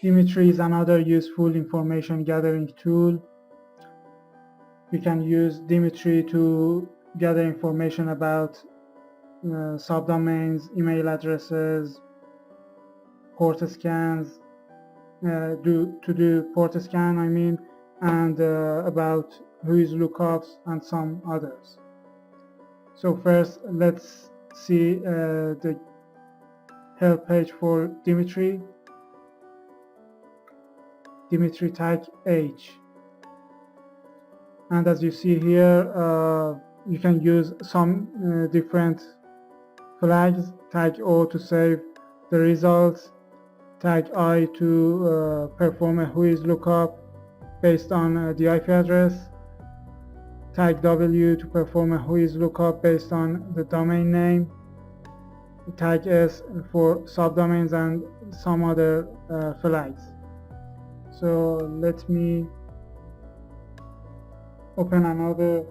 Dmitry is another useful information gathering tool. You can use Dmitry to gather information about subdomains, email addresses, port scans, to do port scan, and about whois lookups and some others. So first, let's see the help page for Dmitry. Dmitry tag H. And as you see here, you can use some different flags. Tag O to save the results, tag I to perform a whois lookup based on the IP address, tag W to perform a whois lookup based on the domain name, tag S for subdomains, and some other flags. So let me open another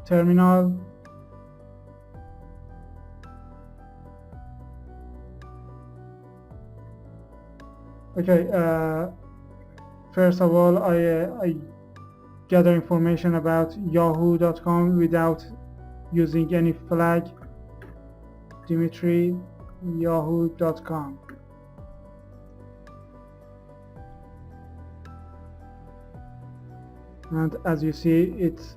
terminal. Okay, first of all, I gather information about yahoo.com without using any flag. Dmitry, yahoo.com. And as you see, it's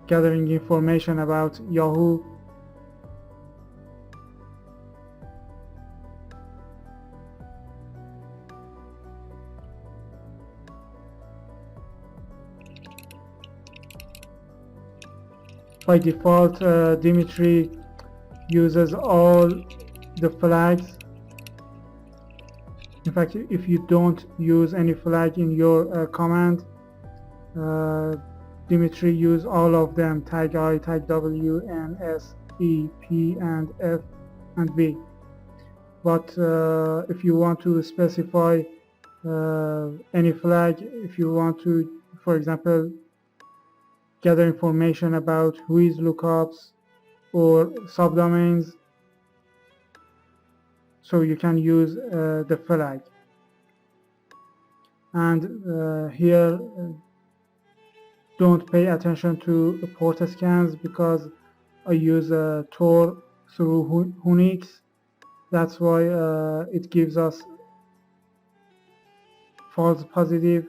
gathering information about Yahoo. By default, Dmitry uses all the flags. In fact, if you don't use any flag in your command, Dmitry use all of them: tag I, tag W, N, S, E, P, and F, and B. But if you want to specify any flag, if you want to, for example, gather information about whois lookups or subdomains, so you can use the flag. And here, don't pay attention to port scans because I use Tor through Unix. That's why it gives us false positive.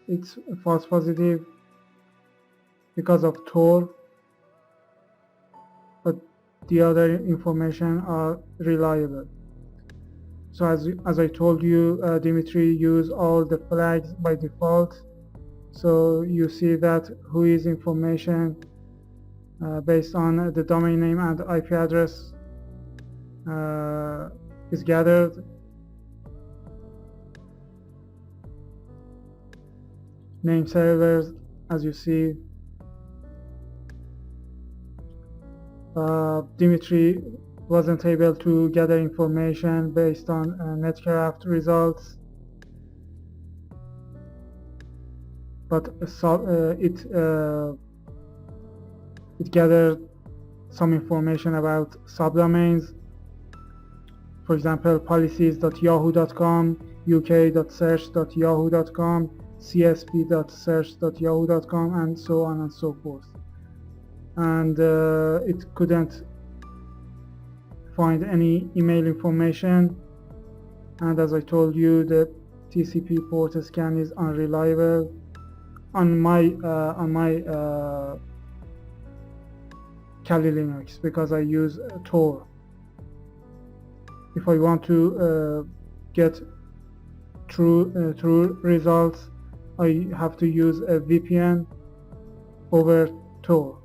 It's false positive because of Tor, but the other information are reliable. So as I told you, Dmitry use all the flags by default. So you see that whois information based on the domain name and IP address is gathered. Name servers, as you see, Dmitry wasn't able to gather information based on Netcraft results, but it gathered some information about subdomains. For example, policies.yahoo.com, uk.search.yahoo.com, csp.search.yahoo.com, and so on and so forth. And it couldn't find any email information, and as I told you, the TCP port scan is unreliable on my Kali Linux because I use Tor. If I want to get true results, I have to use a VPN over Tor.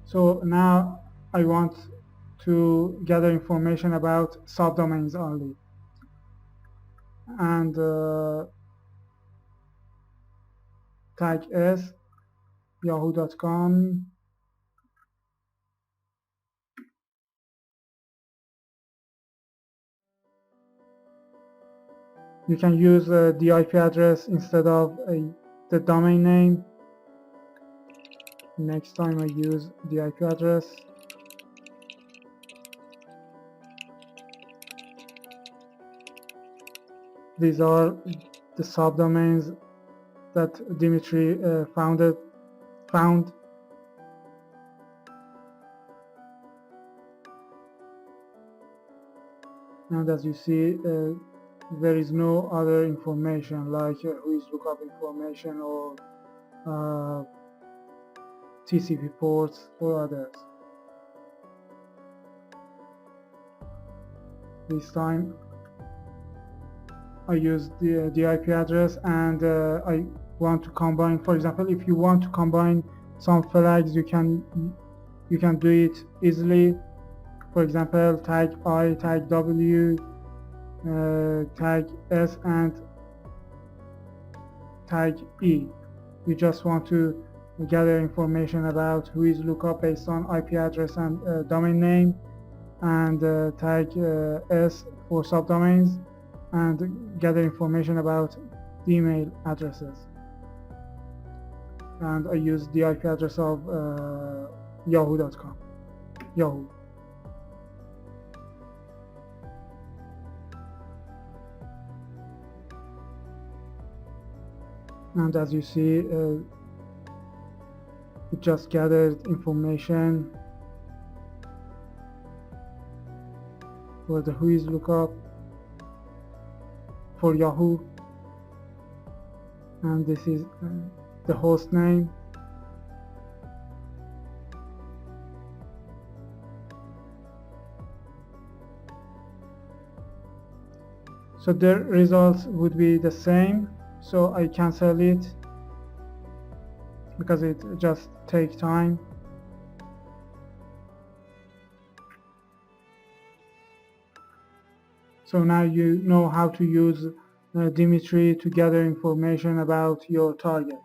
So now I want to gather information about subdomains only, and tag S, yahoo.com, you can use the IP address instead of the domain name. Next time I use the IP address. These are the subdomains that Dmitry found. And as you see, there is no other information like who is lookup information or TCP ports or others. This time I use the IP address, and I want to combine. For example, if you want to combine some flags, you can do it easily. For example, tag I, tag W, tag S, and tag E. You just want to gather information about who is lookup based on IP address and domain name, and tag S for subdomains, and gather information about email addresses. And I use the IP address of yahoo.com. Yahoo. And as you see, it just gathered information for the who is lookup for Yahoo, and this is the host name. So the results would be the same, so I cancel it because it just takes time. So now you know how to use Dmitry to gather information about your target.